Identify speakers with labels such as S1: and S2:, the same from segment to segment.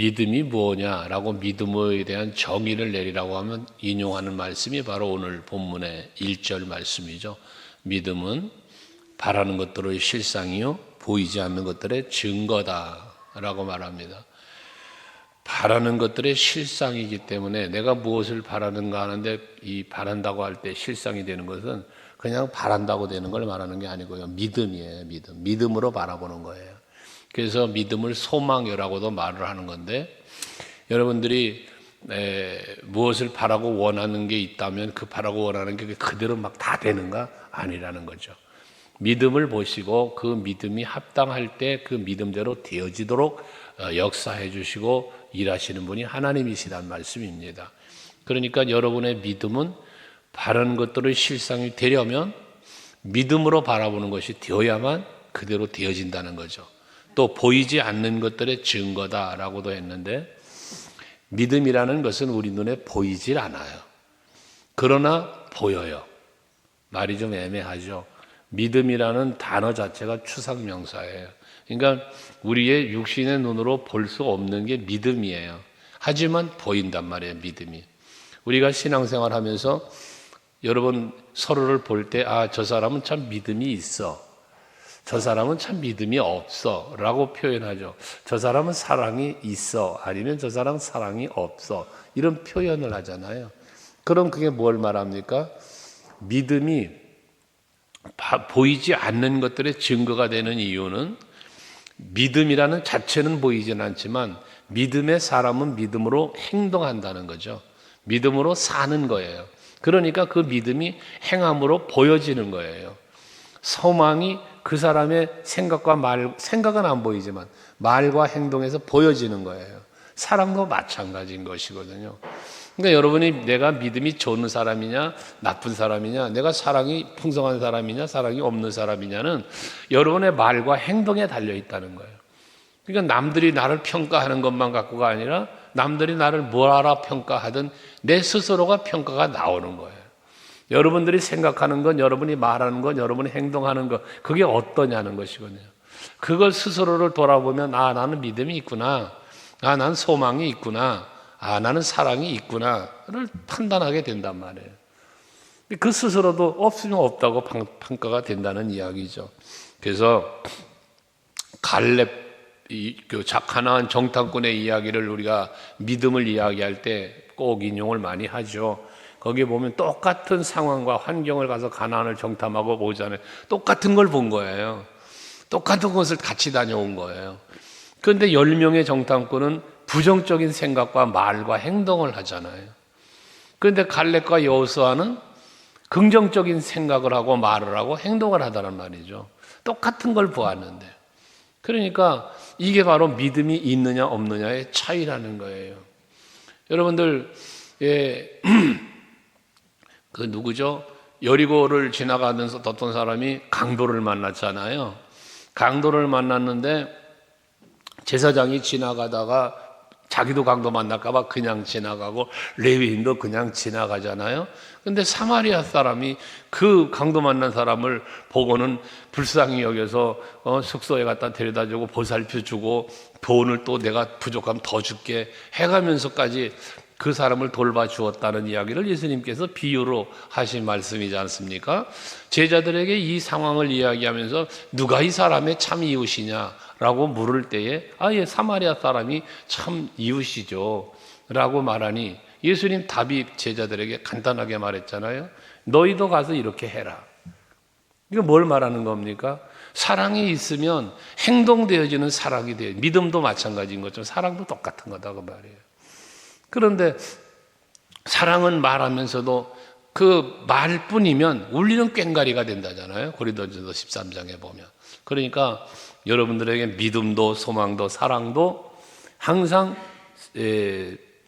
S1: 믿음이 뭐냐라고 믿음에 대한 정의를 내리라고 하면 인용하는 말씀이 바로 오늘 본문의 1절 말씀이죠. 믿음은 바라는 것들의 실상이요 보이지 않는 것들의 증거다라고 말합니다. 바라는 것들의 실상이기 때문에 내가 무엇을 바라는가 하는데 이 바란다고 할 때 실상이 되는 것은 그냥 바란다고 되는 걸 말하는 게 아니고요. 믿음이에요. 믿음으로 바라보는 거예요. 그래서 믿음을 소망이라고도 말을 하는 건데 여러분들이 무엇을 바라고 원하는 게 있다면 그 바라고 원하는 게 그대로 막 다 되는가? 아니라는 거죠. 믿음을 보시고 그 믿음이 합당할 때 그 믿음대로 되어지도록 역사해 주시고 일하시는 분이 하나님이시란 말씀입니다. 그러니까 여러분의 믿음은 바라는 것들의 실상이 되려면 믿음으로 바라보는 것이 되어야만 그대로 되어진다는 거죠. 또 보이지 않는 것들의 증거다라고도 했는데 믿음이라는 것은 우리 눈에 보이질 않아요. 그러나 보여요. 말이 좀 애매하죠. 믿음이라는 단어 자체가 추상명사예요. 그러니까 우리의 육신의 눈으로 볼 수 없는 게 믿음이에요. 하지만 보인단 말이에요. 믿음이. 우리가 신앙생활 하면서 여러분 서로를 볼 때 저 사람은 참 믿음이 있어. 저 사람은 참 믿음이 없어 라고 표현하죠. 저 사람은 사랑이 있어 아니면 저 사람은 사랑이 없어 이런 표현을 하잖아요. 그럼 그게 뭘 말합니까? 믿음이 보이지 않는 것들의 증거가 되는 이유는 믿음이라는 자체는 보이진 않지만 믿음의 사람은 믿음으로 행동한다는 거죠. 믿음으로 사는 거예요. 그러니까 그 믿음이 행함으로 보여지는 거예요. 소망이 그 사람의 생각은 안 보이지만 말과 행동에서 보여지는 거예요. 사랑도 마찬가지인 것이거든요. 그러니까 여러분이 내가 믿음이 좋은 사람이냐 나쁜 사람이냐 내가 사랑이 풍성한 사람이냐 사랑이 없는 사람이냐는 여러분의 말과 행동에 달려 있다는 거예요. 그러니까 남들이 나를 평가하는 것만 갖고가 아니라 남들이 나를 뭐라 평가하든 내 스스로가 평가가 나오는 거예요. 여러분들이 생각하는 건, 여러분이 말하는 건, 여러분이 행동하는 것, 그게 어떠냐는 것이거든요. 그걸 스스로를 돌아보면, 나는 믿음이 있구나. 난 소망이 있구나. 나는 사랑이 있구나를 판단하게 된단 말이에요. 그 스스로도 없으면 없다고 평가가 된다는 이야기죠. 그래서 갈렙, 가나안 정탐꾼의 이야기를 우리가 믿음을 이야기할 때 꼭 인용을 많이 하죠. 거기 보면 똑같은 상황과 환경을 가서 가나안을 정탐하고 오잖아요. 똑같은 걸 본 거예요. 똑같은 곳을 같이 다녀온 거예요. 그런데 10명의 정탐꾼은 부정적인 생각과 말과 행동을 하잖아요. 그런데 갈렙과 여호수아는 긍정적인 생각을 하고 말을 하고 행동을 하다는 말이죠. 똑같은 걸 보았는데. 그러니까 이게 바로 믿음이 있느냐 없느냐의 차이라는 거예요. 여러분들, 그 누구죠? 여리고를 지나가면서 어떤 사람이 강도를 만났잖아요. 강도를 만났는데 제사장이 지나가다가 자기도 강도 만날까 봐 그냥 지나가고 레위인도 그냥 지나가잖아요. 근데 사마리아 사람이 그 강도 만난 사람을 보고는 불쌍히 여겨서 숙소에 갖다 데려다 주고 보살펴 주고 돈을 또 내가 부족하면 더 줄게 해가면서까지 그 사람을 돌봐 주었다는 이야기를 예수님께서 비유로 하신 말씀이지 않습니까? 제자들에게 이 상황을 이야기하면서 누가 이 사람의 참 이웃이냐라고 물을 때에 사마리아 사람이 참 이웃이죠 라고 말하니 예수님 답이 제자들에게 간단하게 말했잖아요. 너희도 가서 이렇게 해라. 이거 뭘 말하는 겁니까? 사랑이 있으면 행동되어지는 사랑이 돼요. 믿음도 마찬가지인 것처럼 사랑도 똑같은 거다고 말이에요. 그런데 사랑은 말하면서도 그 말뿐이면 울리는 꽹과리가 된다잖아요. 고린도전서 13장에 보면. 그러니까 여러분들에게 믿음도 소망도 사랑도 항상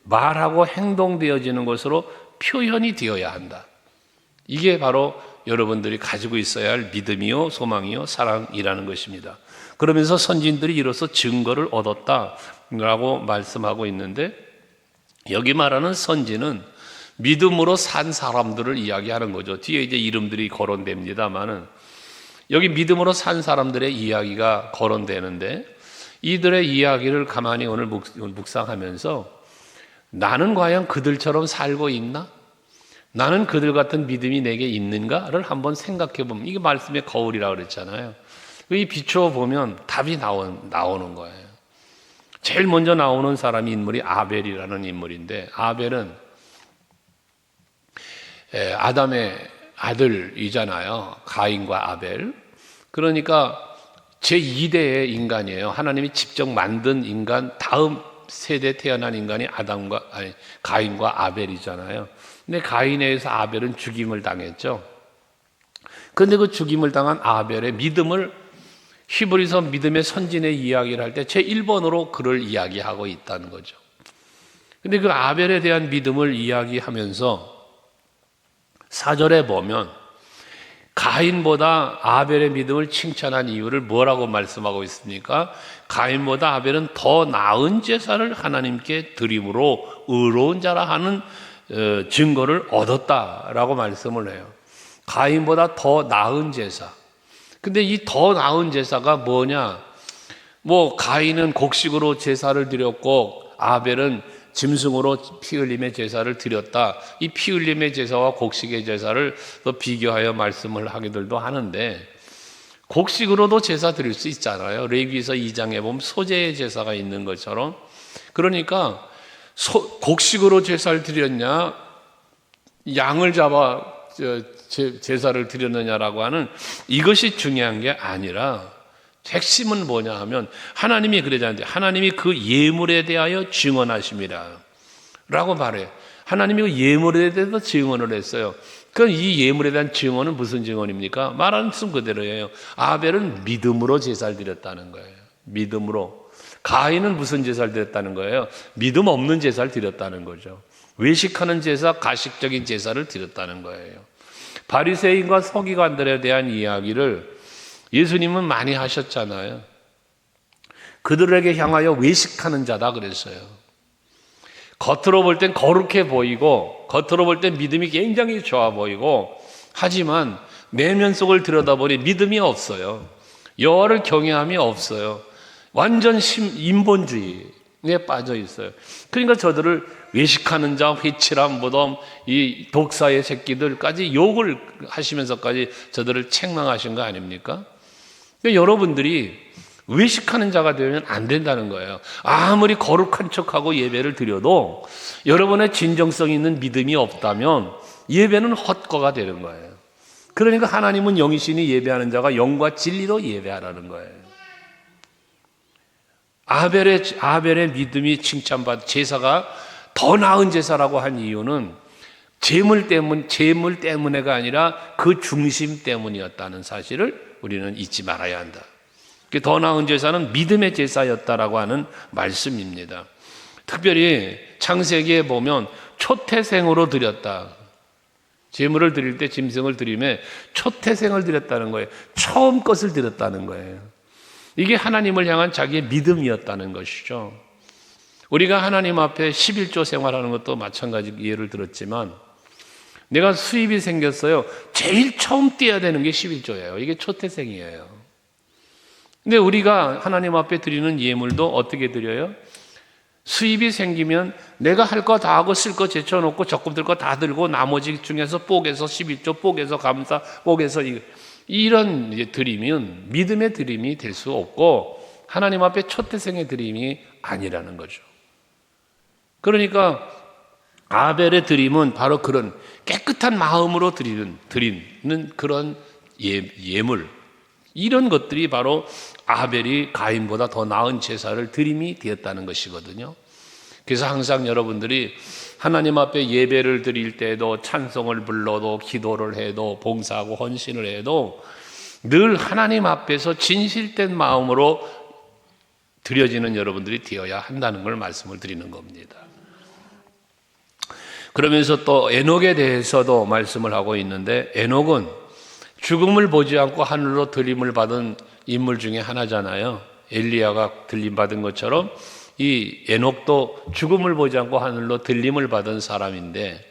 S1: 말하고 행동되어지는 것으로 표현이 되어야 한다. 이게 바로 여러분들이 가지고 있어야 할 믿음이요 소망이요 사랑이라는 것입니다. 그러면서 선지인들이 이로써 증거를 얻었다라고 말씀하고 있는데 여기 말하는 선지는 믿음으로 산 사람들을 이야기하는 거죠. 뒤에 이제 이름들이 거론됩니다만은 여기 믿음으로 산 사람들의 이야기가 거론되는데 이들의 이야기를 가만히 오늘 묵상하면서 나는 과연 그들처럼 살고 있나? 나는 그들 같은 믿음이 내게 있는가를 한번 생각해 보면, 이게 말씀의 거울이라고 그랬잖아요. 이 비추어 보면 답이 나오는 거예요. 제일 먼저 나오는 사람이 인물이 아벨이라는 인물인데, 아벨은 아담의 아들이잖아요. 가인과 아벨. 그러니까 제2대의 인간이에요. 하나님이 직접 만든 인간, 다음 세대 태어난 인간이 가인과 아벨이잖아요. 근데 가인에 의해서 아벨은 죽임을 당했죠. 그런데 그 죽임을 당한 아벨의 믿음을 히브리서 믿음의 선진의 이야기를 할 때 제1번으로 그를 이야기하고 있다는 거죠. 근데 그 아벨에 대한 믿음을 이야기하면서 4절에 보면 가인보다 아벨의 믿음을 칭찬한 이유를 뭐라고 말씀하고 있습니까? 가인보다 아벨은 더 나은 제사를 하나님께 드림으로 의로운 자라 하는 증거를 얻었다라고 말씀을 해요. 가인보다 더 나은 제사. 근데 이 더 나은 제사가 뭐냐? 가인은 곡식으로 제사를 드렸고 아벨은 짐승으로 피 흘림의 제사를 드렸다. 이 피 흘림의 제사와 곡식의 제사를 또 비교하여 말씀을 하기들도 하는데, 곡식으로도 제사 드릴 수 있잖아요. 레위기서 2장에 보면 소제의 제사가 있는 것처럼. 그러니까 곡식으로 제사를 드렸냐, 양을 잡아 제사를 드렸느냐라고 하는 이것이 중요한 게 아니라, 핵심은 뭐냐 하면 하나님이 그러잖아요. 하나님이 그 예물에 대하여 증언하심이라 라고 말해요. 하나님이 그 예물에 대해서 증언을 했어요. 그럼 이 예물에 대한 증언은 무슨 증언입니까? 말하는 말씀 그대로예요. 아벨은 믿음으로 제사를 드렸다는 거예요. 믿음으로. 가인은 무슨 제사를 드렸다는 거예요? 믿음 없는 제사를 드렸다는 거죠. 외식하는 제사, 가식적인 제사를 드렸다는 거예요. 바리새인과 서기관들에 대한 이야기를 예수님은 많이 하셨잖아요. 그들에게 향하여 외식하는 자다 그랬어요. 겉으로 볼 땐 거룩해 보이고, 겉으로 볼 땐 믿음이 굉장히 좋아 보이고, 하지만 내면 속을 들여다보니 믿음이 없어요. 여호와를 경외함이 없어요. 완전 인본주의에 빠져 있어요. 그러니까 저들을 외식하는 자, 회칠한 무덤, 이 독사의 새끼들까지 욕을 하시면서까지 저들을 책망하신 거 아닙니까? 그러니까 여러분들이 외식하는 자가 되면 안 된다는 거예요. 아무리 거룩한 척하고 예배를 드려도 여러분의 진정성 있는 믿음이 없다면 예배는 헛거가 되는 거예요. 그러니까 하나님은 영이시니 예배하는 자가 영과 진리로 예배하라는 거예요. 아벨의 믿음이 칭찬받은 제사가 더 나은 제사라고 한 이유는 재물 때문에가 아니라 그 중심 때문이었다는 사실을 우리는 잊지 말아야 한다. 더 나은 제사는 믿음의 제사였다라고 하는 말씀입니다. 특별히 창세기에 보면 초태생으로 드렸다. 제물을 드릴 때 짐승을 드리며 초태생을 드렸다는 거예요. 처음 것을 드렸다는 거예요. 이게 하나님을 향한 자기의 믿음이었다는 것이죠. 우리가 하나님 앞에 11조 생활하는 것도 마찬가지 예를 들었지만, 내가 수입이 생겼어요. 제일 처음 떼야 되는 게 11조예요. 이게 초태생이에요. 근데 우리가 하나님 앞에 드리는 예물도 어떻게 드려요? 수입이 생기면 내가 할 거 다 하고 쓸 거 제쳐놓고 적금 들 거 다 들고 나머지 중에서 뽁에서 11조, 뽁에서 감사, 뽁에서 이런 드리면 믿음의 드림이 될 수 없고 하나님 앞에 초태생의 드림이 아니라는 거죠. 그러니까 아벨의 드림은 바로 그런 깨끗한 마음으로 드리는 그런 예물, 이런 것들이 바로 아벨이 가인보다 더 나은 제사를 드림이 되었다는 것이거든요. 그래서 항상 여러분들이 하나님 앞에 예배를 드릴 때도, 찬송을 불러도, 기도를 해도, 봉사하고 헌신을 해도 늘 하나님 앞에서 진실된 마음으로 드려지는 여러분들이 되어야 한다는 걸 말씀을 드리는 겁니다. 그러면서 또 에녹에 대해서도 말씀을 하고 있는데, 에녹은 죽음을 보지 않고 하늘로 들림을 받은 인물 중에 하나잖아요. 엘리야가 들림 받은 것처럼 이 에녹도 죽음을 보지 않고 하늘로 들림을 받은 사람인데,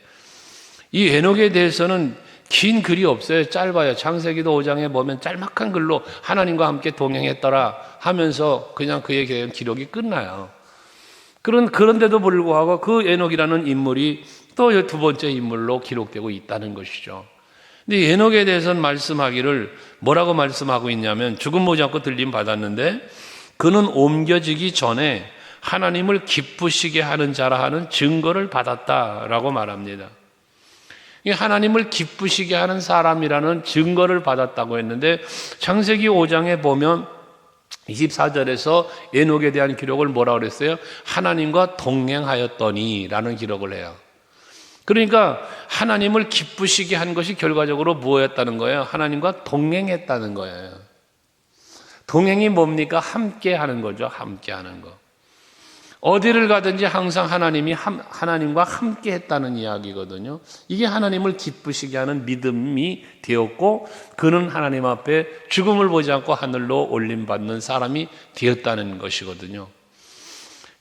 S1: 이 에녹에 대해서는 긴 글이 없어요. 짧아요. 창세기도 5장에 보면 짤막한 글로 하나님과 함께 동행했더라 하면서 그냥 그에 대한 기록이 끝나요. 그런데도 불구하고 그 에녹이라는 인물이 또 두 번째 인물로 기록되고 있다는 것이죠. 근데 에녹에 대해서는 말씀하기를 뭐라고 말씀하고 있냐면 죽음 보지 않고 들림 받았는데 그는 옮겨지기 전에 하나님을 기쁘시게 하는 자라 하는 증거를 받았다라고 말합니다. 하나님을 기쁘시게 하는 사람이라는 증거를 받았다고 했는데 창세기 5장에 보면 24절에서 에녹에 대한 기록을 뭐라고 그랬어요? 하나님과 동행하였더니 라는 기록을 해요. 그러니까 하나님을 기쁘시게 한 것이 결과적으로 무엇이었다는 거예요? 하나님과 동행했다는 거예요. 동행이 뭡니까? 함께 하는 거죠. 함께 하는 거. 어디를 가든지 항상 하나님과 함께 했다는 이야기거든요. 이게 하나님을 기쁘시게 하는 믿음이 되었고 그는 하나님 앞에 죽음을 보지 않고 하늘로 올림받는 사람이 되었다는 것이거든요.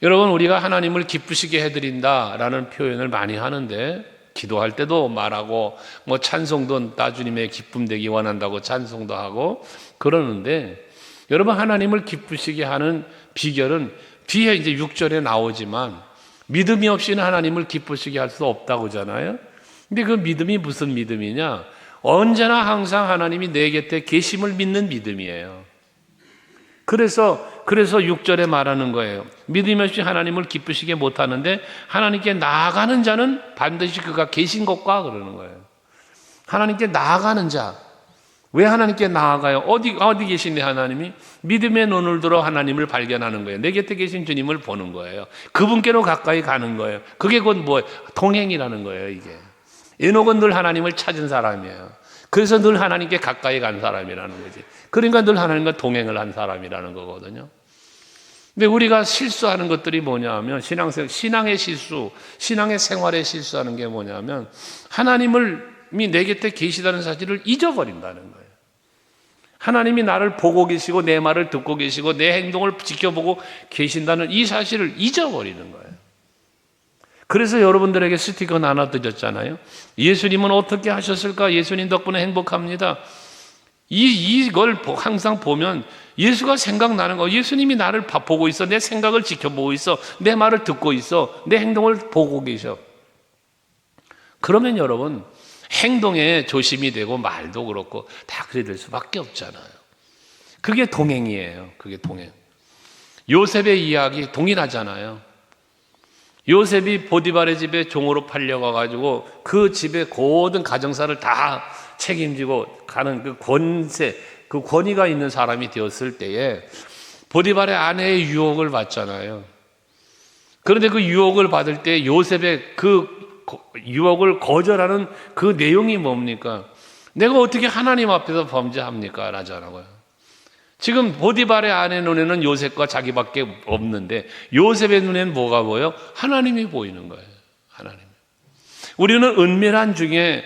S1: 여러분, 우리가 하나님을 기쁘시게 해드린다라는 표현을 많이 하는데 기도할 때도 말하고 뭐 찬송도 나주님의 기쁨 되기 원한다고 찬송도 하고 그러는데 여러분, 하나님을 기쁘시게 하는 비결은 뒤에 이제 6절에 나오지만 믿음이 없이는 하나님을 기쁘시게 할 수 없다고 하잖아요. 근데 그 믿음이 무슨 믿음이냐? 언제나 항상 하나님이 내 곁에 계심을 믿는 믿음이에요. 그래서 6절에 말하는 거예요. 믿음이 없이 하나님을 기쁘시게 못하는데 하나님께 나아가는 자는 반드시 그가 계신 것과 그러는 거예요. 하나님께 나아가는 자. 왜 하나님께 나아가요? 어디 계신데 하나님이? 믿음의 눈을 들어 하나님을 발견하는 거예요. 내 곁에 계신 주님을 보는 거예요. 그분께로 가까이 가는 거예요. 그게 곧 뭐예요? 동행이라는 거예요, 이게. 에녹은 늘 하나님을 찾은 사람이에요. 그래서 늘 하나님께 가까이 간 사람이라는 거지. 그러니까 늘 하나님과 동행을 한 사람이라는 거거든요. 근데 우리가 실수하는 것들이 뭐냐 하면 신앙의 실수, 신앙의 생활에 실수하는 게 뭐냐 하면 하나님이 내 곁에 계시다는 사실을 잊어버린다는 거예요. 하나님이 나를 보고 계시고 내 말을 듣고 계시고 내 행동을 지켜보고 계신다는 이 사실을 잊어버리는 거예요. 그래서 여러분들에게 스티커 나눠드렸잖아요. 예수님은 어떻게 하셨을까? 예수님 덕분에 행복합니다. 이걸 항상 보면 예수가 생각나는 거. 예수님이 나를 보고 있어. 내 생각을 지켜보고 있어. 내 말을 듣고 있어. 내 행동을 보고 계셔. 그러면 여러분 행동에 조심이 되고 말도 그렇고 다 그래 될 수밖에 없잖아요. 그게 동행이에요. 그게 동행. 요셉의 이야기 동일하잖아요. 요셉이 보디발의 집에 종으로 팔려가가지고 그 집의 모든 가정사를 다 책임지고 가는 그 권세, 그 권위가 있는 사람이 되었을 때에 보디발의 아내의 유혹을 받잖아요. 그런데 그 유혹을 받을 때 요셉의 그 유혹을 거절하는 그 내용이 뭡니까? 내가 어떻게 하나님 앞에서 범죄합니까? 라잖아요. 지금 보디발의 아내 눈에는 요셉과 자기밖에 없는데 요셉의 눈에는 뭐가 보여? 하나님이 보이는 거예요. 하나님. 우리는 은밀한 중에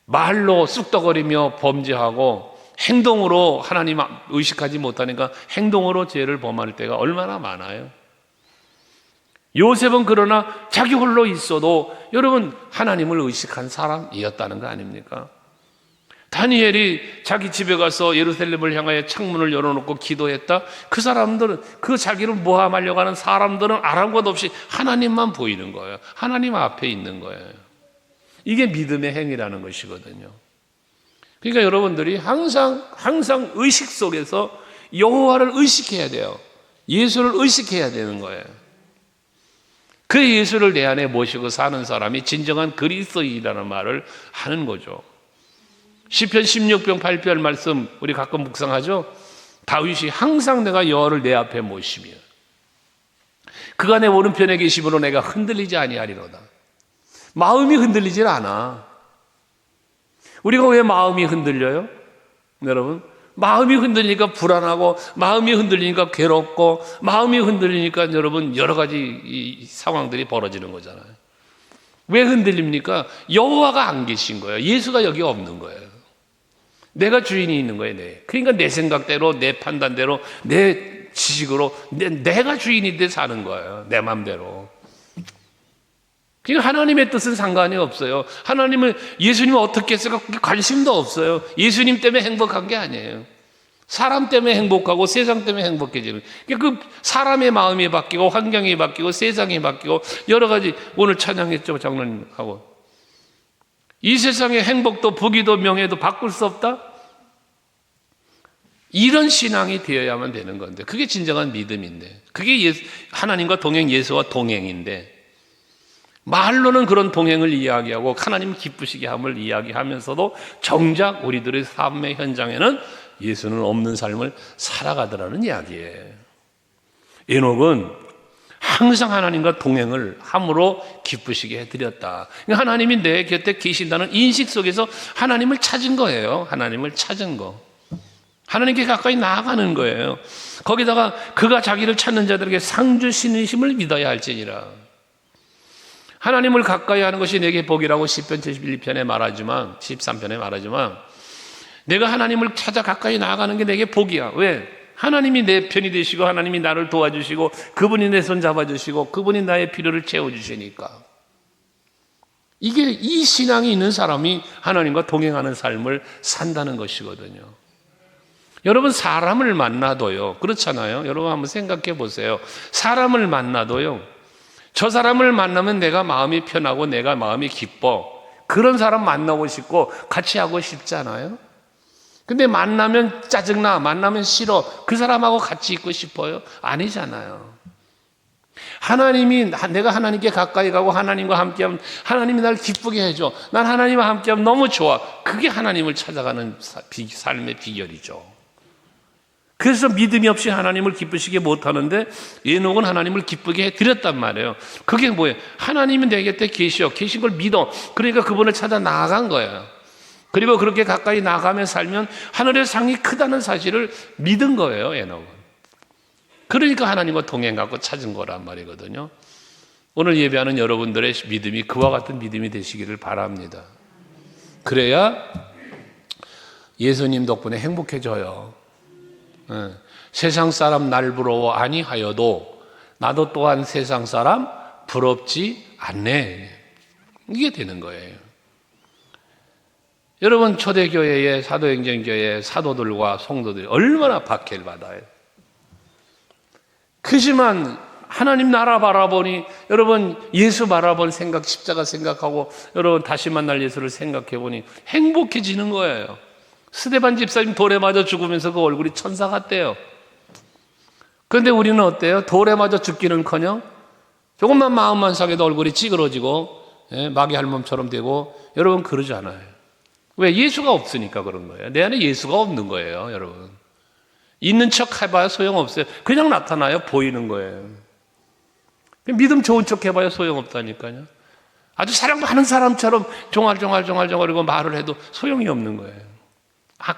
S1: 말로 쑥덕거리며 범죄하고 행동으로 하나님 의식하지 못하니까 행동으로 죄를 범할 때가 얼마나 많아요. 요셉은 그러나 자기 홀로 있어도 여러분 하나님을 의식한 사람이었다는 거 아닙니까? 다니엘이 자기 집에 가서 예루살렘을 향하여 창문을 열어놓고 기도했다. 그 사람들은 그 자기를 모함하려고 하는 사람들은 아랑곳 없이 하나님만 보이는 거예요. 하나님 앞에 있는 거예요. 이게 믿음의 행위라는 것이거든요. 그러니까 여러분들이 항상 의식 속에서 여호와를 의식해야 돼요. 예수를 의식해야 되는 거예요. 그 예수를 내 안에 모시고 사는 사람이 진정한 그리스도인이라는 말을 하는 거죠. 시편 16편 8편 말씀 우리 가끔 묵상하죠. 다윗이 항상 내가 여호와를 내 앞에 모시며 그가 내 오른편에 계심으로 내가 흔들리지 아니하리로다. 마음이 흔들리질 않아. 우리가 왜 마음이 흔들려요? 여러분, 마음이 흔들리니까 불안하고 마음이 흔들리니까 괴롭고 마음이 흔들리니까 여러분 여러 가지 이 상황들이 벌어지는 거잖아요. 왜 흔들립니까? 여호와가 안 계신 거예요. 예수가 여기 없는 거예요. 내가 주인이 있는 거예요. 그러니까 내 생각대로 내 판단대로 내 지식으로 내가 주인인데 사는 거예요. 내 마음대로. 그러니까 하나님의 뜻은 상관이 없어요. 하나님은 예수님을 어떻게 했을까 관심도 없어요. 예수님 때문에 행복한 게 아니에요. 사람 때문에 행복하고 세상 때문에 행복해지는. 그러니까 그 사람의 마음이 바뀌고 환경이 바뀌고 세상이 바뀌고 여러 가지, 오늘 찬양했죠, 장로님하고. 이 세상의 행복도 부귀도 명예도 바꿀 수 없다? 이런 신앙이 되어야만 되는 건데, 그게 진정한 믿음인데, 그게 하나님과 동행, 예수와 동행인데, 말로는 그런 동행을 이야기하고 하나님 기쁘시게 함을 이야기하면서도 정작 우리들의 삶의 현장에는 예수는 없는 삶을 살아가더라는 이야기예요. 에녹은 항상 하나님과 동행을 함으로 기쁘시게 해드렸다. 하나님이 내 곁에 계신다는 인식 속에서 하나님을 찾은 거예요. 하나님을 찾은 거. 하나님께 가까이 나아가는 거예요. 거기다가 그가 자기를 찾는 자들에게 상 주시는 믿어야 할지니라. 하나님을 가까이 하는 것이 내게 복이라고 시편 71편에 말하지만, 13편에 말하지만, 내가 하나님을 찾아 가까이 나아가는 게 내게 복이야. 왜? 하나님이 내 편이 되시고 하나님이 나를 도와주시고 그분이 내 손 잡아주시고 그분이 나의 필요를 채워주시니까. 이게, 이 신앙이 있는 사람이 하나님과 동행하는 삶을 산다는 것이거든요. 여러분, 사람을 만나도요, 그렇잖아요. 여러분 한번 생각해 보세요. 사람을 만나도요, 저 사람을 만나면 내가 마음이 편하고 내가 마음이 기뻐, 그런 사람 만나고 싶고 같이 하고 싶잖아요. 근데 만나면 짜증나, 만나면 싫어, 그 사람하고 같이 있고 싶어요? 아니잖아요. 하나님이, 내가 하나님께 가까이 가고 하나님과 함께하면 하나님이 날 기쁘게 해줘, 난 하나님과 함께하면 너무 좋아. 그게 하나님을 찾아가는 삶의 비결이죠. 그래서 믿음이 없이 하나님을 기쁘시게 못하는데 에녹은 하나님을 기쁘게 해드렸단 말이에요. 그게 뭐예요? 하나님이 내 곁에 계신 걸 믿어. 그러니까 그분을 찾아 나아간 거예요. 그리고 그렇게 가까이 나가며 살면 하늘의 상이 크다는 사실을 믿은 거예요, 에녹은. 그러니까 하나님과 동행하고 찾은 거란 말이거든요. 오늘 예배하는 여러분들의 믿음이 그와 같은 믿음이 되시기를 바랍니다. 그래야 예수님 덕분에 행복해져요. 세상 사람 날 부러워 아니하여도 나도 또한 세상 사람 부럽지 않네. 이게 되는 거예요. 여러분, 초대교회의 사도행전교회의 사도들과 성도들이 얼마나 박해를 받아요. 그지만 하나님 나라 바라보니, 여러분 예수 바라본 생각, 십자가 생각하고 여러분 다시 만날 예수를 생각해 보니 행복해지는 거예요. 스데반 집사님 돌에 맞아 죽으면서 그 얼굴이 천사 같대요. 그런데 우리는 어때요? 돌에 맞아 죽기는커녕 조금만 마음만 상해도 얼굴이 찌그러지고 마귀 할멈처럼 되고, 여러분 그러지 않아요. 왜? 예수가 없으니까 그런 거예요. 내 안에 예수가 없는 거예요, 여러분. 있는 척 해봐야 소용없어요. 그냥 나타나요. 보이는 거예요. 믿음 좋은 척 해봐야 소용없다니까요. 아주 사랑 많은 사람처럼 종알종알이고 말을 해도 소용이 없는 거예요.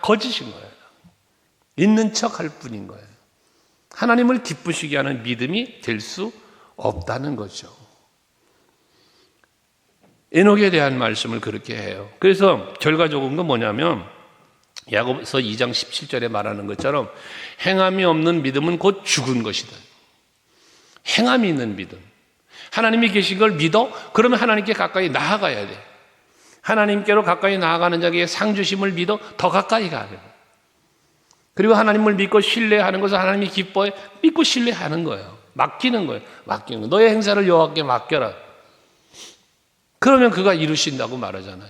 S1: 거짓인 거예요. 있는 척 할 뿐인 거예요. 하나님을 기쁘시게 하는 믿음이 될 수 없다는 거죠. 에녹에 대한 말씀을 그렇게 해요. 그래서 결과적인 건 뭐냐면 야고보서 2장 17절에 말하는 것처럼 행함이 없는 믿음은 곧 죽은 것이다. 행함이 있는 믿음. 하나님이 계신 걸 믿어? 그러면 하나님께 가까이 나아가야 돼. 하나님께로 가까이 나아가는 자에게 상 주심을 믿어 더 가까이 가야 돼. 그리고 하나님을 믿고 신뢰하는 것을 하나님이 기뻐해. 믿고 신뢰하는 거예요. 맡기는 거예요. 맡기는 거예요. 너의 행사를 여호와께 맡겨라. 그러면 그가 이루신다고 말하잖아요.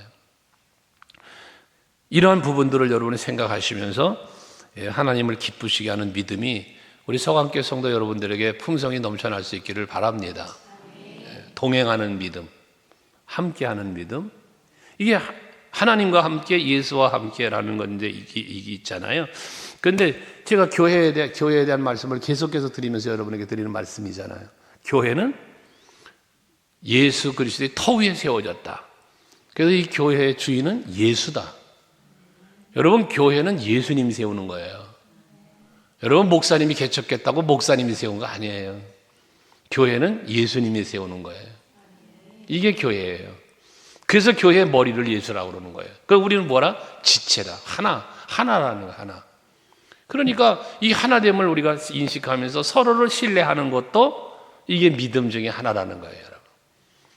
S1: 이러한 부분들을 여러분이 생각하시면서 하나님을 기쁘시게 하는 믿음이 우리 서강교회 성도 여러분들에게 풍성히 넘쳐날 수 있기를 바랍니다. 동행하는 믿음, 함께하는 믿음, 이게 하나님과 함께 예수와 함께라는 건데 이게 있잖아요. 그런데 제가 교회에 대한 말씀을 계속해서 드리면서 여러분에게 드리는 말씀이잖아요. 교회는 예수 그리스도의 터 위에 세워졌다. 그래서 이 교회의 주인은 예수다. 여러분, 교회는 예수님이 세우는 거예요. 여러분, 목사님이 개척했다고 목사님이 세운 거 아니에요. 교회는 예수님이 세우는 거예요. 이게 교회예요. 그래서 교회의 머리를 예수라고 그러는 거예요. 그러니까 우리는 뭐라? 지체다. 하나라는 거, 하나. 그러니까 이 하나됨을 우리가 인식하면서 서로를 신뢰하는 것도 이게 믿음 중에 하나라는 거예요, 여러분.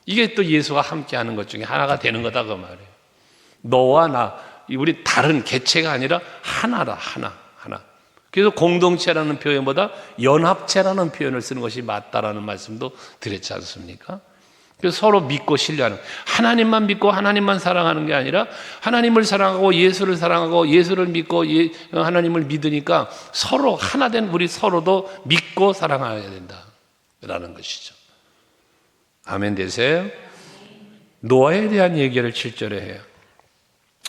S1: 이게 또 예수와 함께하는 것 중에 하나가 되는 거다 그 말이에요. 너와 나, 우리 다른 개체가 아니라 하나다, 하나. 그래서 공동체라는 표현보다 연합체라는 표현을 쓰는 것이 맞다라는 말씀도 드렸지 않습니까? 그래서 서로 믿고 신뢰하는, 하나님만 믿고 하나님만 사랑하는 게 아니라 하나님을 사랑하고 예수를 사랑하고 예수를 믿고 하나님을 믿으니까 서로 하나된 우리 서로도 믿고 사랑해야 된다라는 것이죠. 아멘 되세요? 노아에 대한 얘기를 7절에 해요.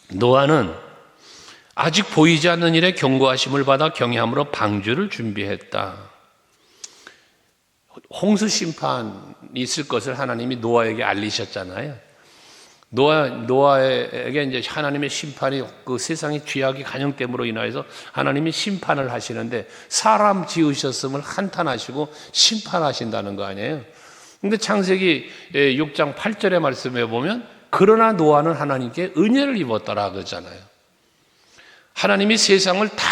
S1: 노아는 아직 보이지 않는 일에 경고하심을 받아 경외함으로 방주를 준비했다. 홍수 심판이 있을 것을 하나님이 노아에게 알리셨잖아요. 노아에게 이제 하나님의 심판이 그 세상의 죄악의 간영됨으로 인하여서 하나님이 심판을 하시는데 사람 지으셨음을 한탄하시고 심판하신다는 거 아니에요. 근데 창세기 6장 8절의 말씀에 보면 그러나 노아는 하나님께 은혜를 입었더라 그러잖아요. 하나님이 세상을 다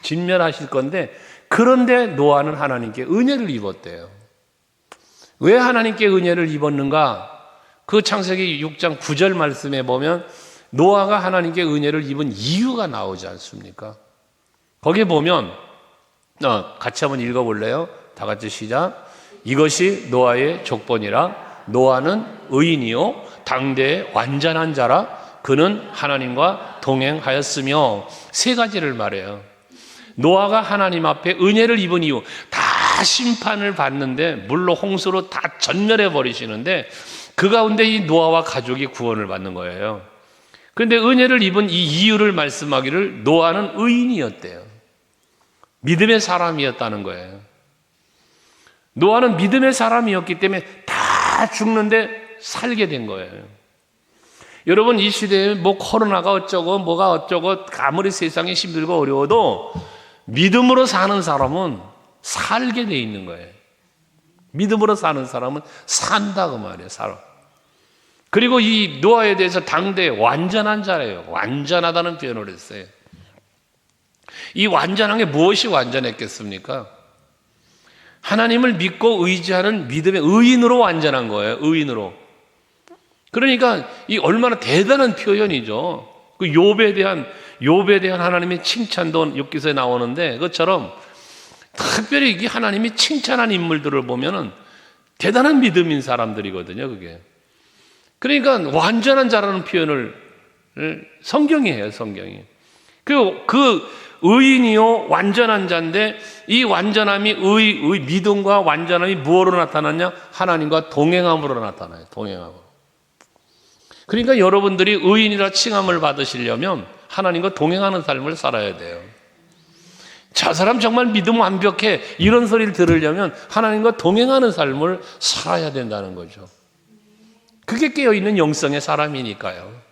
S1: 진멸하실 건데 그런데 노아는 하나님께 은혜를 입었대요. 왜 하나님께 은혜를 입었는가? 그 창세기 6장 9절 말씀에 보면 노아가 하나님께 은혜를 입은 이유가 나오지 않습니까? 거기에 보면 같이 한번 읽어볼래요? 다 같이 시작. 이것이 노아의 족본이라. 노아는 의인이요 당대의 완전한 자라. 그는 하나님과 동행하였으며. 세 가지를 말해요. 노아가 하나님 앞에 은혜를 입은 이유, 다 심판을 받는데 물로 홍수로 다 전멸해 버리시는데 그 가운데 이 노아와 가족이 구원을 받는 거예요. 그런데 은혜를 입은 이 이유를 말씀하기를 노아는 의인이었대요. 믿음의 사람이었다는 거예요. 노아는 믿음의 사람이었기 때문에 다 죽는데 살게 된 거예요. 여러분 이 시대에 뭐 코로나가 어쩌고 뭐가 어쩌고 아무리 세상이 힘들고 어려워도 믿음으로 사는 사람은 살게 돼 있는 거예요. 믿음으로 사는 사람은 산다 그 말이에요. 살아. 그리고 이 노아에 대해서 당대 완전한 자래요. 완전하다는 표현을 했어요. 이 완전한 게 무엇이 완전했겠습니까? 하나님을 믿고 의지하는 믿음의 의인으로 완전한 거예요. 의인으로. 그러니까 이 얼마나 대단한 표현이죠. 그 욥에 대한 하나님의 칭찬도 욥기서에 나오는데 그것처럼 특별히 이 하나님이 칭찬한 인물들을 보면은 대단한 믿음인 사람들이거든요, 그게. 그러니까 완전한 자라는 표현을 성경이 해요, 성경이. 그 의인이요 완전한 자인데 이 완전함이 믿음과 완전함이 무엇으로 나타나냐? 하나님과 동행함으로 나타나요. 동행함으로. 그러니까 여러분들이 의인이라 칭함을 받으시려면 하나님과 동행하는 삶을 살아야 돼요. 저 사람 정말 믿음 완벽해 이런 소리를 들으려면 하나님과 동행하는 삶을 살아야 된다는 거죠. 그게 깨어있는 영성의 사람이니까요.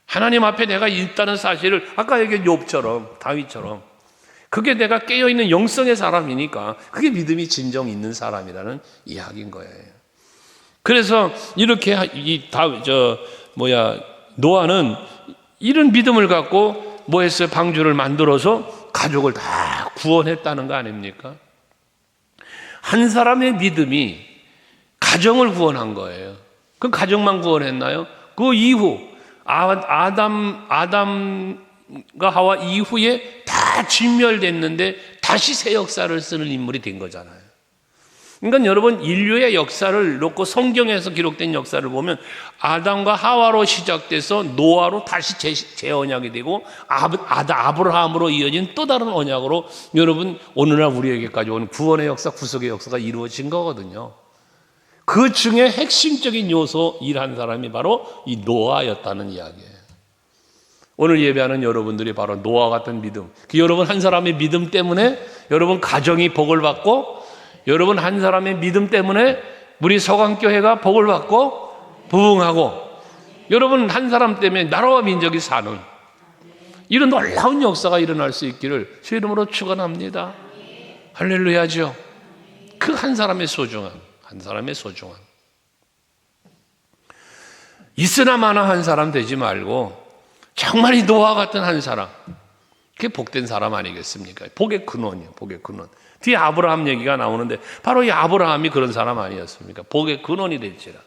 S1: 하나님 앞에 내가 있다는 사실을 아까 얘기한 욥처럼 다윗처럼 그게 내가 깨어있는 영성의 사람이니까 그게 믿음이 진정 있는 사람이라는 이야기인 거예요. 그래서 이렇게 노아는 이런 믿음을 갖고 뭐 했어요? 방주를 만들어서 가족을 다 구원했다는 거 아닙니까? 한 사람의 믿음이 가정을 구원한 거예요. 그 가정만 구원했나요? 그 이후 아담과 하와 이후에 다 진멸됐는데 다시 새 역사를 쓰는 인물이 된 거잖아요. 그러니까 여러분 인류의 역사를 놓고 성경에서 기록된 역사를 보면 아담과 하와로 시작돼서 노아로 다시 재언약이 되고 아브라함으로 이어진 또 다른 언약으로 여러분 오늘날 우리에게까지 온 구원의 역사, 구속의 역사가 이루어진 거거든요. 그 중에 핵심적인 요소 일한 사람이 바로 이 노아였다는 이야기예요. 오늘 예배하는 여러분들이 바로 노아 같은 믿음. 여러분 한 사람의 믿음 때문에 여러분 가정이 복을 받고 여러분 한 사람의 믿음 때문에 우리 서강교회가 복을 받고 부흥하고 여러분 한 사람 때문에 나라와 민족이 사는 이런 놀라운 역사가 일어날 수 있기를 주 이름으로 축원합니다. 할렐루야죠. 그 한 사람의 소중함, 한 사람의 소중함. 있으나 마나 한 사람 되지 말고 정말 이 노아 같은 한 사람, 그게 복된 사람 아니겠습니까? 복의 근원이에요. 복의 근원. 뒤에 아브라함 얘기가 나오는데 바로 이 아브라함이 그런 사람 아니었습니까? 복의 근원이 될지라.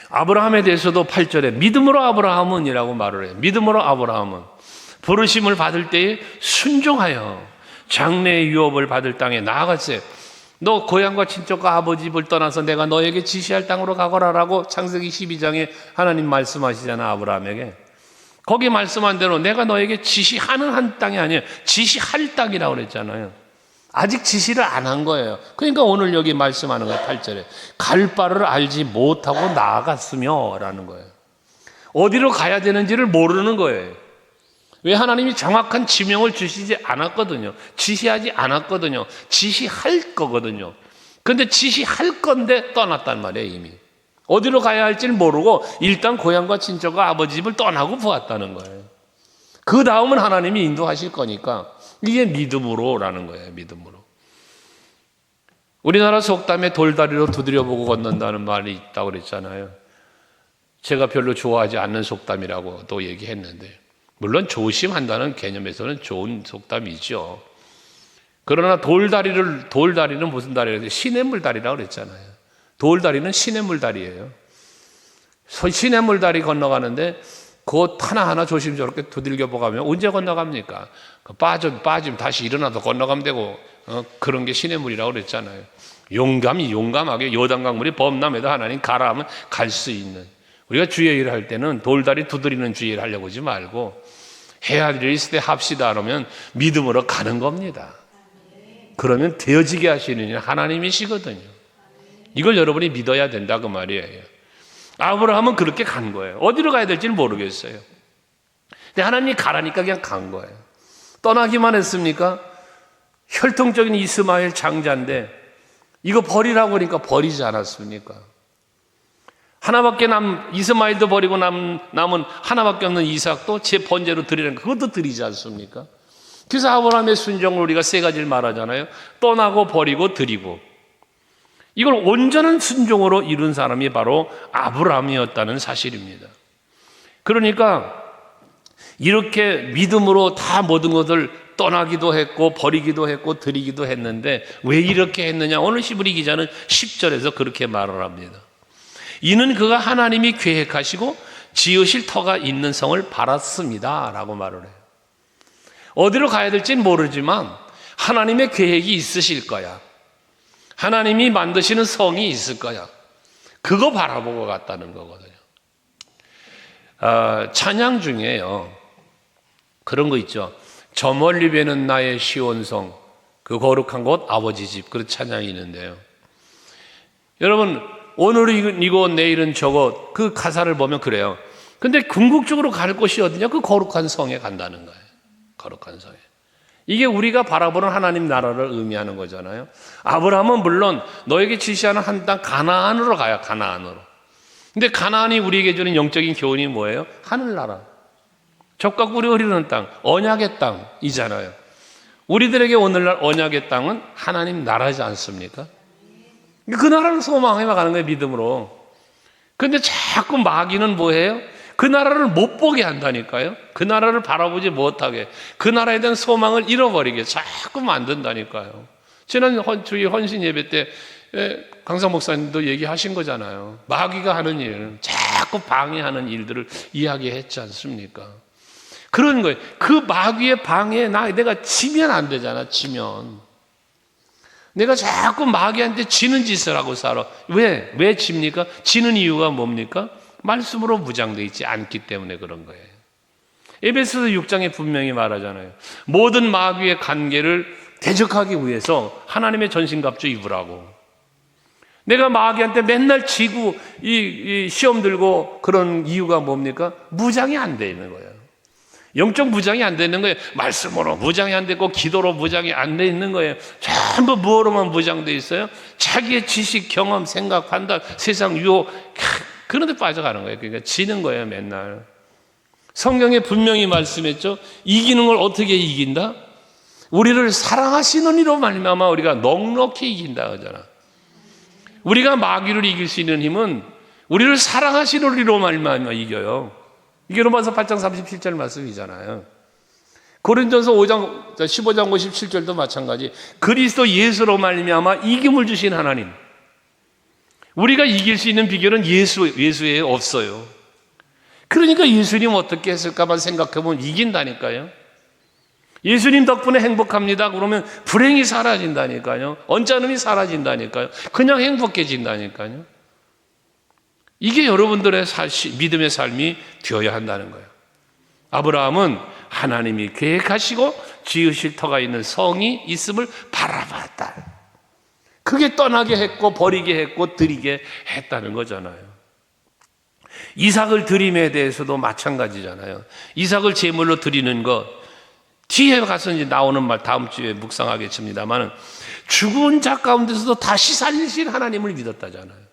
S1: 아브라함에 대해서도 8절에 믿음으로 아브라함은 이라고 말을 해요. 믿음으로 아브라함은 부르심을 받을 때에 순종하여 장래의 유업을 받을 땅에 나아갔어요. 너 고향과 친척과 아버지 집을 떠나서 내가 너에게 지시할 땅으로 가거라라고 창세기 12장에 하나님 말씀하시잖아, 아브라함에게. 거기 말씀한 대로 내가 너에게 지시하는 한 땅이 아니에요. 지시할 땅이라고 그랬잖아요. 아직 지시를 안 한 거예요. 그러니까 오늘 여기 말씀하는 거예요. 8절에 갈 바를 알지 못하고 나아갔으며 라는 거예요. 어디로 가야 되는지를 모르는 거예요. 왜? 하나님이 정확한 지명을 주시지 않았거든요. 지시하지 않았거든요. 지시할 거거든요. 그런데 지시할 건데 떠났단 말이에요. 이미 어디로 가야 할지를 모르고 일단 고향과 친척과 아버지 집을 떠나고 보았다는 거예요. 그 다음은 하나님이 인도하실 거니까 이게 믿음으로라는 거예요. 믿음으로. 우리나라 속담에 돌다리로 두드려보고 건넌다는 말이 있다고 그랬잖아요. 제가 별로 좋아하지 않는 속담이라고 또 얘기했는데, 물론 조심한다는 개념에서는 좋은 속담이죠. 그러나 돌다리는 무슨 다리예요? 시냇물 다리라고 그랬잖아요. 돌다리는 시냇물 다리예요. 시냇물 다리 건너가는데 곧 하나하나 조심스럽게 두들겨 보가면 언제 건너갑니까? 빠지면 다시 일어나서 건너가면 되고, 그런 게 시냇물이라고 그랬잖아요. 용감하게 요단강물이 범람해도 하나님 가라 하면 갈 수 있는, 우리가 주의 일을 할 때는 돌다리 두드리는 주의 일을 하려고 하지 말고 해야 할 일이 있을 때 합시다 하면 믿음으로 가는 겁니다. 그러면 되어지게 하시는 하나님이시거든요. 이걸 여러분이 믿어야 된다 그 말이에요. 아브라함은 그렇게 간 거예요. 어디로 가야 될지는 모르겠어요. 근데 하나님이 가라니까 그냥 간 거예요. 떠나기만 했습니까? 혈통적인 이스마엘 장자인데 이거 버리라고 하니까 버리지 않았습니까? 하나밖에 이스마엘도 버리고 남은 하나밖에 없는 이삭도 제 번제로 드리는 그것도 드리지 않습니까? 그래서 아브라함의 순종을 우리가 세 가지를 말하잖아요. 떠나고 버리고 드리고. 이걸 온전한 순종으로 이룬 사람이 바로 아브라함이었다는 사실입니다. 그러니까 이렇게 믿음으로 다 모든 것을 떠나기도 했고 버리기도 했고 드리기도 했는데 왜 이렇게 했느냐? 오늘 히브리 기자는 10절에서 그렇게 말을 합니다. 이는 그가 하나님이 계획하시고 지으실 터가 있는 성을 바랐습니다 라고 말을 해요. 어디로 가야 될지는 모르지만 하나님의 계획이 있으실 거야. 하나님이 만드시는 성이 있을 거야. 그거 바라보고 갔다는 거거든요. 찬양 중에요, 그런 거 있죠. 저 멀리 뵈는 나의 시온성, 그 거룩한 곳 아버지 집, 그런 찬양이 있는데요. 여러분, 오늘은 이곳 내일은 저곳, 그 가사를 보면 그래요. 근데 궁극적으로 갈 곳이 어디냐? 그 거룩한 성에 간다는 거예요. 거룩한 성에. 이게 우리가 바라보는 하나님 나라를 의미하는 거잖아요. 아브라함은 물론 너에게 지시하는 한 땅 가나안으로 가요. 가나안으로. 근데 가나안이 우리에게 주는 영적인 교훈이 뭐예요? 하늘나라. 젖과 꿀이 흐르는 땅, 언약의 땅이잖아요. 우리들에게 오늘날 언약의 땅은 하나님 나라지 않습니까? 그 나라를 소망해 가는 거예요, 믿음으로. 근데 자꾸 마귀는 뭐예요? 그 나라를 못 보게 한다니까요. 그 나라를 바라보지 못하게, 그 나라에 대한 소망을 잃어버리게 자꾸 만든다니까요. 지난 주일 헌신 예배 때 강상 목사님도 얘기하신 거잖아요. 마귀가 하는 일, 자꾸 방해하는 일들을 이야기했지 않습니까? 그런 거예요. 그 마귀의 방해에 내가 지면 안 되잖아. 지면 내가 자꾸 마귀한테 지는 짓을 하고 살아. 왜 집니까? 지는 이유가 뭡니까? 말씀으로 무장되어 있지 않기 때문에 그런 거예요. 에베소서 6장에 분명히 말하잖아요. 모든 마귀의 관계를 대적하기 위해서 하나님의 전신갑주 입으라고. 내가 마귀한테 맨날 지고 이 시험 들고 그런 이유가 뭡니까? 무장이 안 돼 있는 거예요. 영적 무장이 안 돼 있는 거예요. 말씀으로 무장이 안 되고 기도로 무장이 안 돼 있는 거예요. 전부 무엇으로만 무장되어 있어요? 자기의 지식, 경험, 생각, 판단, 세상 유혹, 그런 데 빠져가는 거예요. 그러니까 지는 거예요, 맨날. 성경에 분명히 말씀했죠. 이기는 걸 어떻게 이긴다? 우리를 사랑하시는 이로 말미암아 우리가 넉넉히 이긴다 그러잖아. 우리가 마귀를 이길 수 있는 힘은 우리를 사랑하시는 이로 말미암아 이겨요. 이게 로마서 8장 37절 말씀이잖아요. 고린도서 5장 15장 57절도 마찬가지. 그리스도 예수로 말미암아 이김을 주신 하나님. 우리가 이길 수 있는 비결은 예수에 없어요. 그러니까 예수님 어떻게 했을까만 생각해보면 이긴다니까요. 예수님 덕분에 행복합니다. 그러면 불행이 사라진다니까요. 언짢음이 사라진다니까요. 그냥 행복해진다니까요. 이게 여러분들의 믿음의 삶이 되어야 한다는 거예요. 아브라함은 하나님이 계획하시고 지으실 터가 있는 성이 있음을 바라봤다. 그게 떠나게 했고 버리게 했고 드리게 했다는 거잖아요. 이삭을 드림에 대해서도 마찬가지잖아요. 이삭을 제물로 드리는 것, 뒤에 가서 이제 나오는 말 다음 주에 묵상하겠습니다만, 죽은 자 가운데서도 다시 살리실 하나님을 믿었다잖아요.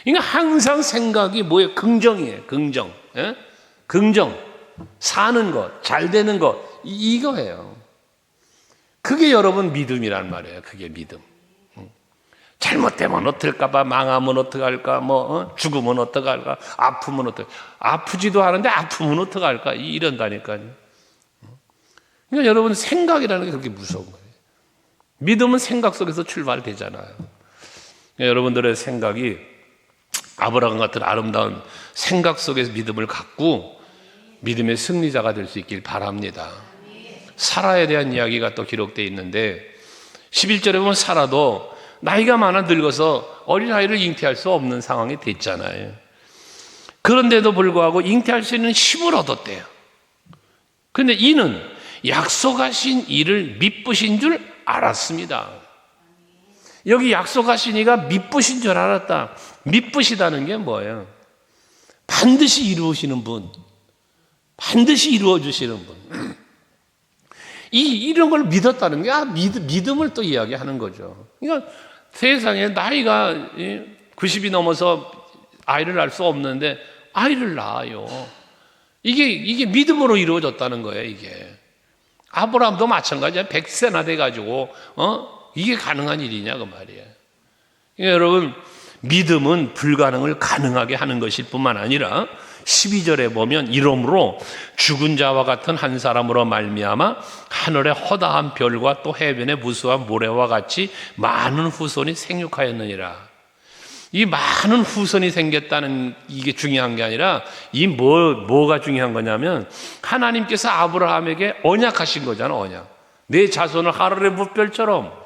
S1: 그러니까 항상 생각이 뭐예요? 긍정이에요. 긍정. 예? 긍정. 사는 것, 잘 되는 것, 이거예요. 그게 여러분 믿음이란 말이에요. 그게 믿음. 잘못되면 어떨까봐, 망하면 어떡할까, 죽으면 어떡할까, 아프면 어떡할까, 아프지도 않은데 아프면 어떡할까, 이런다니까요. 그러니까 여러분 생각이라는 게 그렇게 무서운 거예요. 믿음은 생각 속에서 출발되잖아요. 그러니까 여러분들의 생각이 아브라함 같은 아름다운 생각 속에서 믿음을 갖고 믿음의 승리자가 될 수 있길 바랍니다. 사라에 대한 이야기가 또 기록되어 있는데 11절에 보면 사라도 나이가 많아 늙어서 어린아이를 잉태할 수 없는 상황이 됐잖아요. 그런데도 불구하고 잉태할 수 있는 힘을 얻었대요. 그런데 이는 약속하신 이를 미쁘신 줄 알았습니다. 여기 약속하신 이가 미쁘신 줄 알았다. 미쁘시다는 게 뭐예요? 반드시 이루시는 분, 반드시 이루어 주시는 분. 이런 걸 믿었다는 게 믿음을 또 이야기하는 거죠. 그러니까 세상에 나이가 90이 넘어서 아이를 낳을 수 없는데 아이를 낳아요. 이게 믿음으로 이루어졌다는 거예요. 이게 아브라함도 마찬가지야. 100세나 돼가지고 이게 가능한 일이냐 그 말이에요. 그러니까 여러분 믿음은 불가능을 가능하게 하는 것일 뿐만 아니라 12절에 보면 이러므로 죽은 자와 같은 한 사람으로 말미암아 하늘의 허다한 별과 또 해변의 무수한 모래와 같이 많은 후손이 생육하였느니라. 이 많은 후손이 생겼다는 이게 중요한 게 아니라 이 뭐가 중요한 거냐면 하나님께서 아브라함에게 언약하신 거잖아. 언약. 내 자손을 하늘의 무별처럼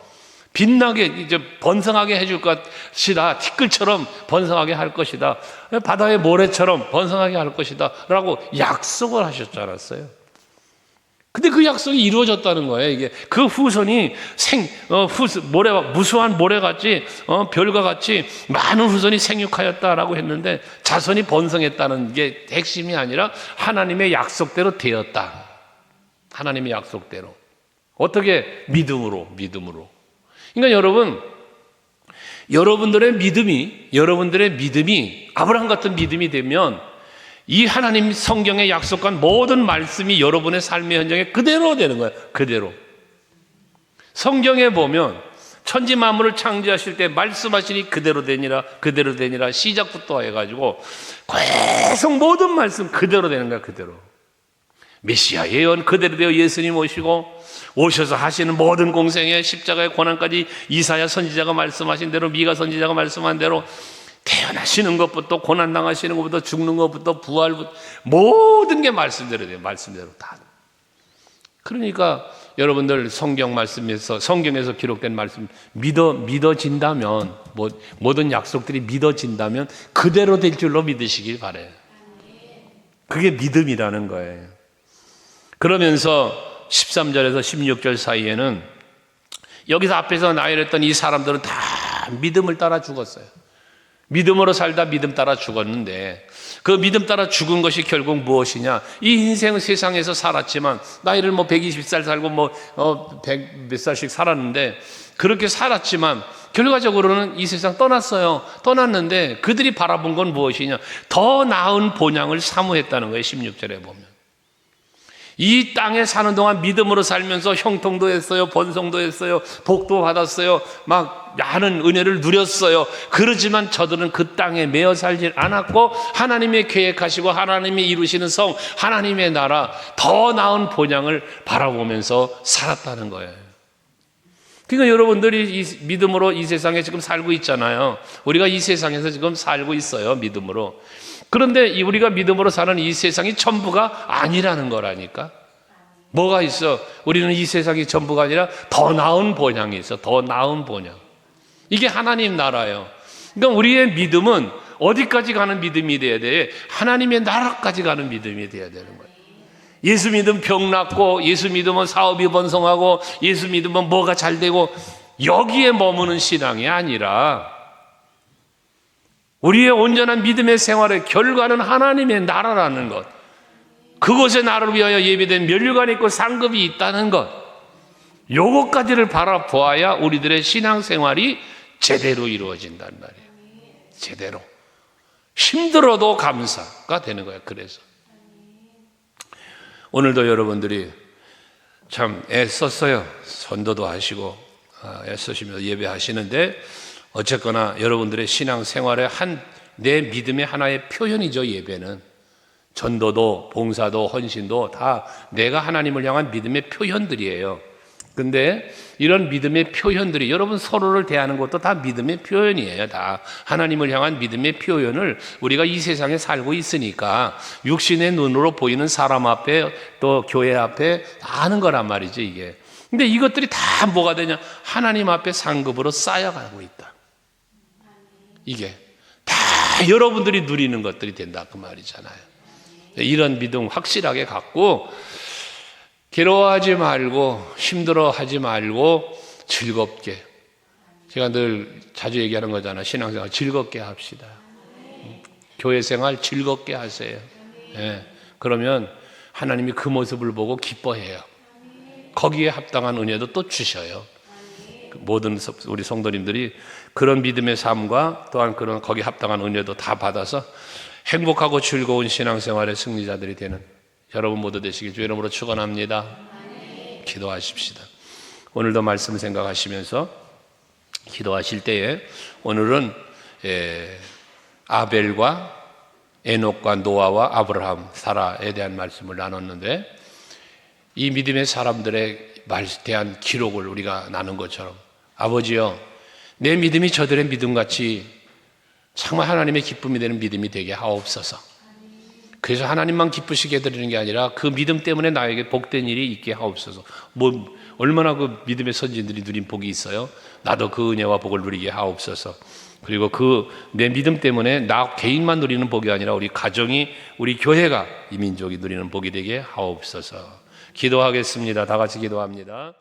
S1: 빛나게 이제 번성하게 해줄 것이다. 티끌처럼 번성하게 할 것이다. 바다의 모래처럼 번성하게 할 것이다. 라고 약속을 하셨지 않았어요? 근데 그 약속이 이루어졌다는 거예요. 이게 그 후손이 무수한 모래같이 별과 같이 많은 후손이 생육하였다라고 했는데 자손이 번성했다는 게 핵심이 아니라 하나님의 약속대로 되었다. 하나님의 약속대로. 어떻게? 믿음으로. 그러니까 여러분들의 믿음이 아브라함 같은 믿음이 되면 이 하나님 성경에 약속한 모든 말씀이 여러분의 삶의 현장에 그대로 되는 거예요. 그대로. 성경에 보면 천지 만물을 창조하실 때 말씀하시니 그대로 되니라 시작부터 해가지고 계속 모든 말씀 그대로 되는 거야. 그대로. 메시아 예언 그대로 되어 예수님 오셔서 하시는 모든 공생의 십자가의 고난까지 이사야 선지자가 말씀하신 대로 미가 선지자가 말씀한 대로 태어나시는 것부터 고난당하시는 것부터 죽는 것부터 부활부터 모든 게 말씀대로 돼요. 말씀대로 다. 그러니까 여러분들 성경에서 기록된 말씀 믿어진다면 모든 약속들이 믿어진다면 그대로 될 줄로 믿으시길 바래요. 그게 믿음이라는 거예요. 그러면서 13절에서 16절 사이에는 여기서 앞에서 나열했던 이 사람들은 다 믿음을 따라 죽었어요. 믿음으로 살다 믿음 따라 죽었는데 그 믿음 따라 죽은 것이 결국 무엇이냐? 이 인생은 세상에서 살았지만 나이를 120살 살고 100 몇 살씩 살았는데 그렇게 살았지만 결과적으로는 이 세상 떠났어요. 떠났는데 그들이 바라본 건 무엇이냐? 더 나은 본향을 사모했다는 거예요. 16절에 보면. 이 땅에 사는 동안 믿음으로 살면서 형통도 했어요, 번성도 했어요, 복도 받았어요, 막 많은 은혜를 누렸어요. 그러지만 저들은 그 땅에 매여 살질 않았고 하나님의 계획하시고 하나님이 이루시는 성, 하나님의 나라, 더 나은 본향을 바라보면서 살았다는 거예요. 그러니까 여러분들이 이 믿음으로 이 세상에 지금 살고 있잖아요. 우리가 이 세상에서 지금 살고 있어요, 믿음으로. 그런데 우리가 믿음으로 사는 이 세상이 전부가 아니라는 거라니까. 뭐가 있어? 우리는 이 세상이 전부가 아니라 더 나은 본향이 있어. 더 나은 본향. 이게 하나님 나라예요. 그러니까 우리의 믿음은 어디까지 가는 믿음이 돼야 돼? 하나님의 나라까지 가는 믿음이 돼야 되는 거예요. 예수 믿으면 병 낫고, 예수 믿으면 사업이 번성하고, 예수 믿으면 뭐가 잘 되고, 여기에 머무는 신앙이 아니라 우리의 온전한 믿음의 생활의 결과는 하나님의 나라라는 것, 그곳에 나를 위하여 예비된 면류관이 있고 상급이 있다는 것, 요것까지를 바라보아야 우리들의 신앙생활이 제대로 이루어진단 말이에요. 제대로. 힘들어도 감사가 되는 거예요. 그래서 오늘도 여러분들이 참 애썼어요. 선도도 하시고 애쓰시면서 예배하시는데, 어쨌거나 여러분들의 신앙생활의 내 믿음의 하나의 표현이죠. 예배는 전도도 봉사도 헌신도 다 내가 하나님을 향한 믿음의 표현들이에요. 근데 이런 믿음의 표현들이, 여러분 서로를 대하는 것도 다 믿음의 표현이에요. 다 하나님을 향한 믿음의 표현을 우리가 이 세상에 살고 있으니까 육신의 눈으로 보이는 사람 앞에 또 교회 앞에 다 하는 거란 말이죠, 이게. 근데 이것들이 다 뭐가 되냐? 하나님 앞에 상급으로 쌓여가고 있다. 이게 다 여러분들이 누리는 것들이 된다, 그 말이잖아요. 이런 믿음 확실하게 갖고 괴로워하지 말고 힘들어하지 말고 즐겁게, 제가 늘 자주 얘기하는 거잖아요. 신앙생활 즐겁게 합시다. 교회 생활 즐겁게 하세요. 예, 그러면 하나님이 그 모습을 보고 기뻐해요. 거기에 합당한 은혜도 또 주셔요. 모든 우리 성도님들이 그런 믿음의 삶과 또한 그런 거기에 합당한 은혜도 다 받아서 행복하고 즐거운 신앙생활의 승리자들이 되는 여러분 모두 되시길 주의 이름으로 축원합니다. 기도하십시다. 오늘도 말씀 생각하시면서 기도하실 때에, 오늘은 아벨과 에녹과 노아와 아브라함, 사라에 대한 말씀을 나눴는데, 이 믿음의 사람들에 대한 기록을 우리가 나눈 것처럼, 아버지여, 내 믿음이 저들의 믿음같이 정말 하나님의 기쁨이 되는 믿음이 되게 하옵소서. 그래서 하나님만 기쁘시게 해드리는 게 아니라 그 믿음 때문에 나에게 복된 일이 있게 하옵소서. 얼마나 그 믿음의 선진들이 누린 복이 있어요. 나도 그 은혜와 복을 누리게 하옵소서. 그리고 내 믿음 때문에 나 개인만 누리는 복이 아니라 우리 가정이, 우리 교회가, 이 민족이 누리는 복이 되게 하옵소서. 기도하겠습니다. 다 같이 기도합니다.